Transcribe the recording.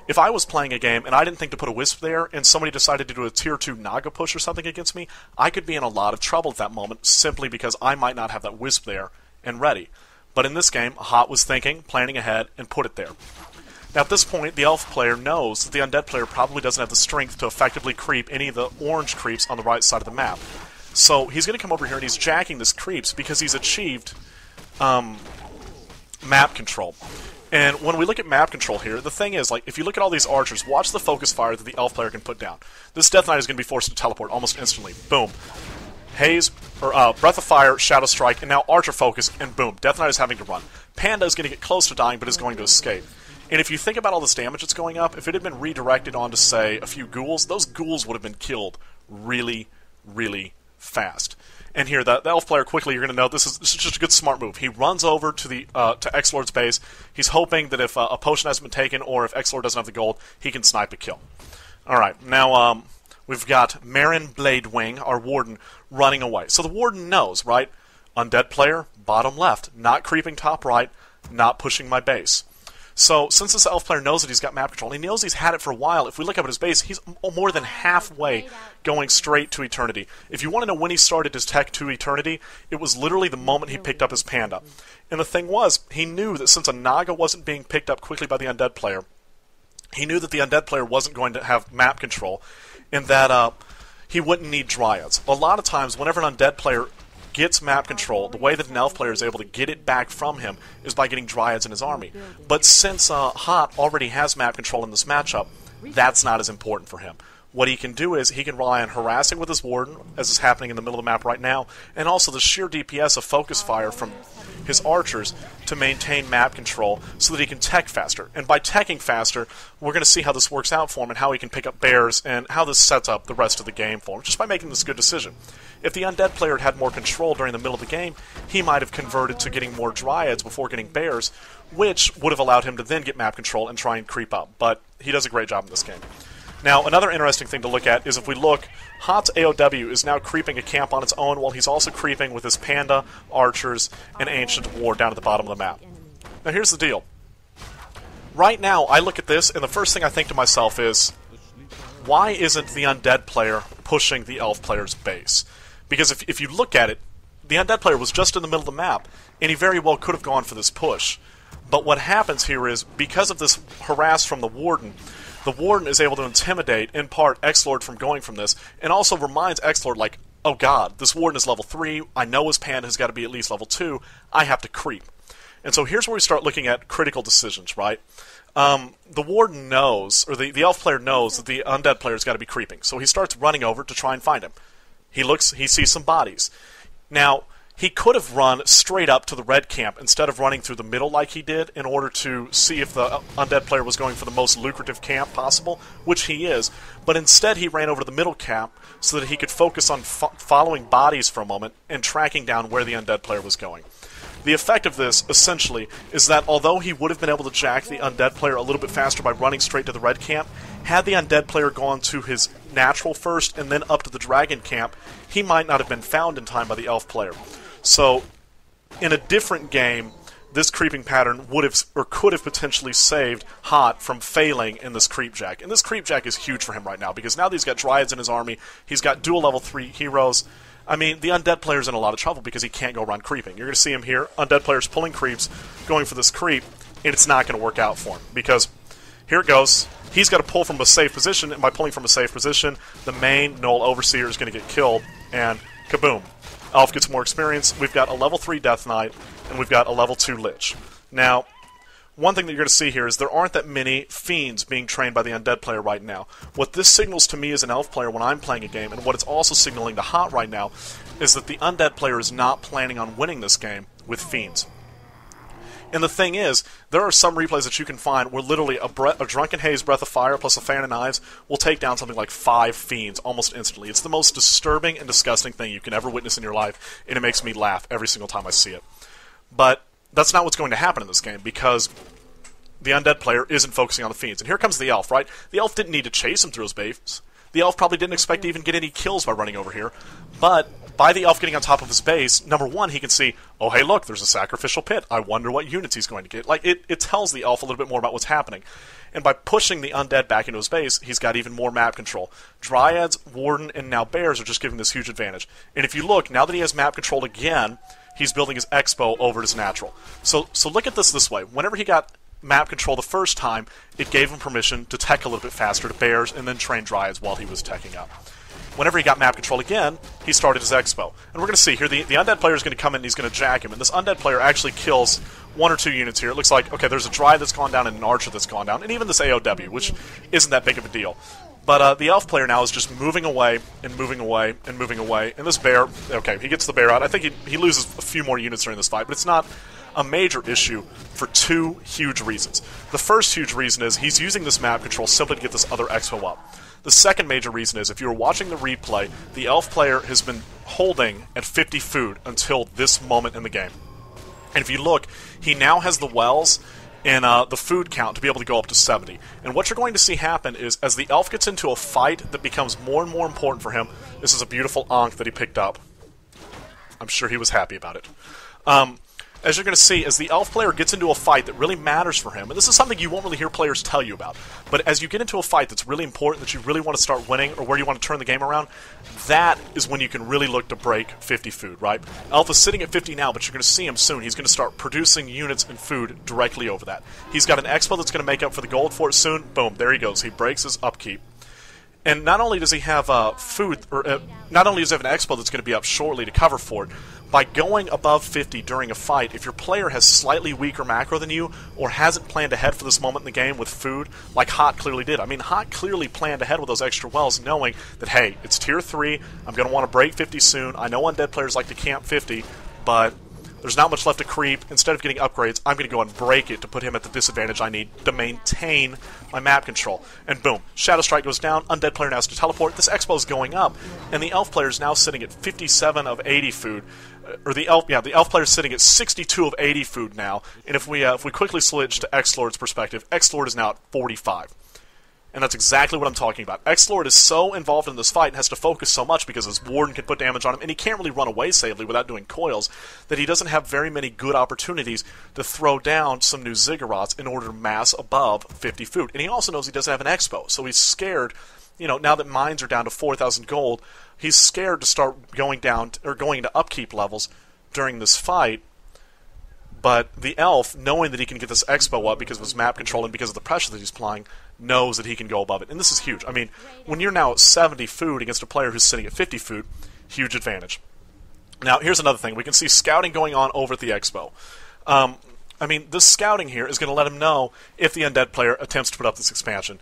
If I was playing a game and I didn't think to put a Wisp there, and somebody decided to do a Tier 2 Naga push or something against me, I could be in a lot of trouble at that moment simply because I might not have that Wisp there and ready. But in this game, Hot was thinking, planning ahead, and put it there. Now at this point, the Elf player knows that the Undead player probably doesn't have the strength to effectively creep any of the orange creeps on the right side of the map. So he's going to come over here and he's jacking this creeps because he's achieved map control. And when we look at map control here, the thing is, like, if you look at all these archers, watch the focus fire that the Elf player can put down. This Death Knight is going to be forced to teleport almost instantly. Boom. Haze, or Breath of Fire, Shadow Strike, and now Archer Focus, and boom. Death Knight is having to run. Panda is going to get close to dying, but is going to escape. And if you think about all this damage that's going up, if it had been redirected onto, say, a few ghouls, those ghouls would have been killed really, really fast. And here, the Elf player, quickly, you're going to know this is just a good smart move. He runs over to the X-Lord's base. He's hoping that if a potion hasn't been taken, or if X-Lord doesn't have the gold, he can snipe a kill. Alright, now we've got Marin Bladewing, our Warden, running away. So the Warden knows, right? Undead player, bottom left, not creeping top right, not pushing my base. So, since this Elf player knows that he's got map control, and he knows he's had it for a while, if we look up at his base, he's more than halfway going straight to Eternity. If you want to know when he started his tech to Eternity, it was literally the moment he picked up his Panda. And the thing was, he knew that since a Naga wasn't being picked up quickly by the Undead player, he knew that the Undead player wasn't going to have map control, and that he wouldn't need Dryads. A lot of times, whenever an Undead player gets map control, the way that an Elf player is able to get it back from him is by getting Dryads in his army. But since Hot already has map control in this matchup, that's not as important for him. What he can do is he can rely on harassing with his Warden, as is happening in the middle of the map right now, and also the sheer DPS of focus fire from his archers to maintain map control so that he can tech faster. And by teching faster, we're going to see how this works out for him and how he can pick up bears and how this sets up the rest of the game for him, just by making this good decision. If the Undead player had more control during the middle of the game, he might have converted to getting more Dryads before getting bears, which would have allowed him to then get map control and try and creep up. But he does a great job in this game. Now, another interesting thing to look at is if we look, Hot's AOW is now creeping a camp on its own while he's also creeping with his Panda, Archers, and Ancient War down at the bottom of the map. Now, here's the deal. Right now, I look at this, and the first thing I think to myself is, why isn't the Undead player pushing the Elf player's base? Because if you look at it, the Undead player was just in the middle of the map, and he very well could have gone for this push. But what happens here is, because of this harass from the Warden is able to intimidate, in part, X-Lord from going from this, and also reminds X-Lord, like, oh god, this Warden is level 3, I know his Panda has got to be at least level 2, I have to creep. And so here's where we start looking at critical decisions, right? The Warden knows, or the Elf player knows, that the Undead player's got to be creeping, so he starts running over to try and find him. He sees some bodies. Now, he could have run straight up to the red camp instead of running through the middle like he did in order to see if the Undead player was going for the most lucrative camp possible, which he is, but instead he ran over to the middle camp so that he could focus on following bodies for a moment and tracking down where the Undead player was going. The effect of this, essentially, is that although he would have been able to jack the Undead player a little bit faster by running straight to the red camp, had the Undead player gone to his natural first and then up to the dragon camp, he might not have been found in time by the Elf player. So, in a different game, this creeping pattern would have, or could have potentially saved Hot from failing in this creep jack. And this creep jack is huge for him right now, because now that he's got Dryads in his army, he's got dual level 3 heroes. I mean, the Undead player's in a lot of trouble because he can't go around creeping. You're going to see him here, Undead player's pulling creeps, going for this creep, and it's not going to work out for him, because here it goes. He's got to pull from a safe position, and by pulling from a safe position, the main Null Overseer is going to get killed, and kaboom. Elf gets more experience. We've got a level 3 Death Knight, and we've got a level 2 Lich. Now, one thing that you're going to see here is there aren't that many Fiends being trained by the Undead player right now. What this signals to me as an Elf player when I'm playing a game, and what it's also signaling to Hot right now, is that the Undead player is not planning on winning this game with Fiends. And the thing is, there are some replays that you can find where literally a Drunken Haze Breath of Fire plus a Fan of Knives will take down something like 5 Fiends almost instantly. It's the most disturbing and disgusting thing you can ever witness in your life, and it makes me laugh every single time I see it. But that's not what's going to happen in this game, because the Undead player isn't focusing on the Fiends. And here comes the Elf, right? The Elf didn't need to chase him through his base. The Elf probably didn't expect to even get any kills by running over here. But by the elf getting on top of his base, number one, he can see, oh, hey, look, there's a sacrificial pit. I wonder what units he's going to get. Like, it tells the elf a little bit more about what's happening. And by pushing the undead back into his base, he's got even more map control. Dryads, Warden, and now Bears are just giving this huge advantage. And if you look, now that he has map control again, he's building his Expo over his natural. So look at this way. Whenever he got map control the first time, it gave him permission to tech a little bit faster to Bears and then train Dryads while he was teching up. Whenever he got map control again, he started his Expo. And we're going to see here, the undead player is going to come in and he's going to jack him. And this undead player actually kills 1 or 2 units here. It looks like, okay, there's a Dryad that's gone down and an Archer that's gone down. And even this AOW, which isn't that big of a deal. But the elf player now is just moving away and moving away and moving away. And this bear, okay, he gets the bear out. I think he loses a few more units during this fight, but it's not a major issue for 2 huge reasons. The first huge reason is he's using this map control simply to get this other Expo up. The second major reason is if you were watching the replay, the elf player has been holding at 50 food until this moment in the game. And if you look, he now has the wells and the food count to be able to go up to 70. And what you're going to see happen is as the elf gets into a fight that becomes more and more important for him, this is a beautiful Ankh that he picked up. I'm sure he was happy about it. As you're going to see, as the elf player gets into a fight that really matters for him, and this is something you won't really hear players tell you about, but as you get into a fight that's really important, that you really want to start winning, or where you want to turn the game around, that is when you can really look to break 50 food, right? Elf is sitting at 50 now, but you're going to see him soon. He's going to start producing units and food directly over that. He's got an Expo that's going to make up for the gold for it soon. Boom, there he goes. He breaks his upkeep. And not only does he have food, or not only does he have an Expo that's going to be up shortly to cover for it, by going above 50 during a fight, if your player has slightly weaker macro than you, or hasn't planned ahead for this moment in the game with food, like Hot clearly did. I mean, Hot clearly planned ahead with those extra wells, knowing that, hey, it's tier 3, I'm going to want to break 50 soon, I know undead players like to camp 50, but there's not much left to creep. Instead of getting upgrades, I'm going to go and break it to put him at the disadvantage I need to maintain my map control. And boom, Shadow Strike goes down, undead player now has to teleport, this Expo is going up, and the elf player is now sitting at 57 of 80 food. Or the elf player is sitting at 62 of 80 food now, and if we quickly switch to X-Lord's perspective, X-Lord is now at 45. And that's exactly what I'm talking about. X-Lord is so involved in this fight and has to focus so much because his Warden can put damage on him, and he can't really run away safely without doing coils, that he doesn't have very many good opportunities to throw down some new Ziggurats in order to mass above 50 food. And he also knows he doesn't have an Expo, so he's scared, you know, now that mines are down to 4,000 gold, he's scared to start going down, or going into upkeep levels during this fight. But the elf, knowing that he can get this Expo up because of his map control and because of the pressure that he's applying, knows that he can go above it. And this is huge. I mean, when you're now at 70 food against a player who's sitting at 50 food, huge advantage. Now, here's another thing. We can see scouting going on over at the Expo. I mean, this scouting here is going to let him know if the undead player attempts to put up this expansion.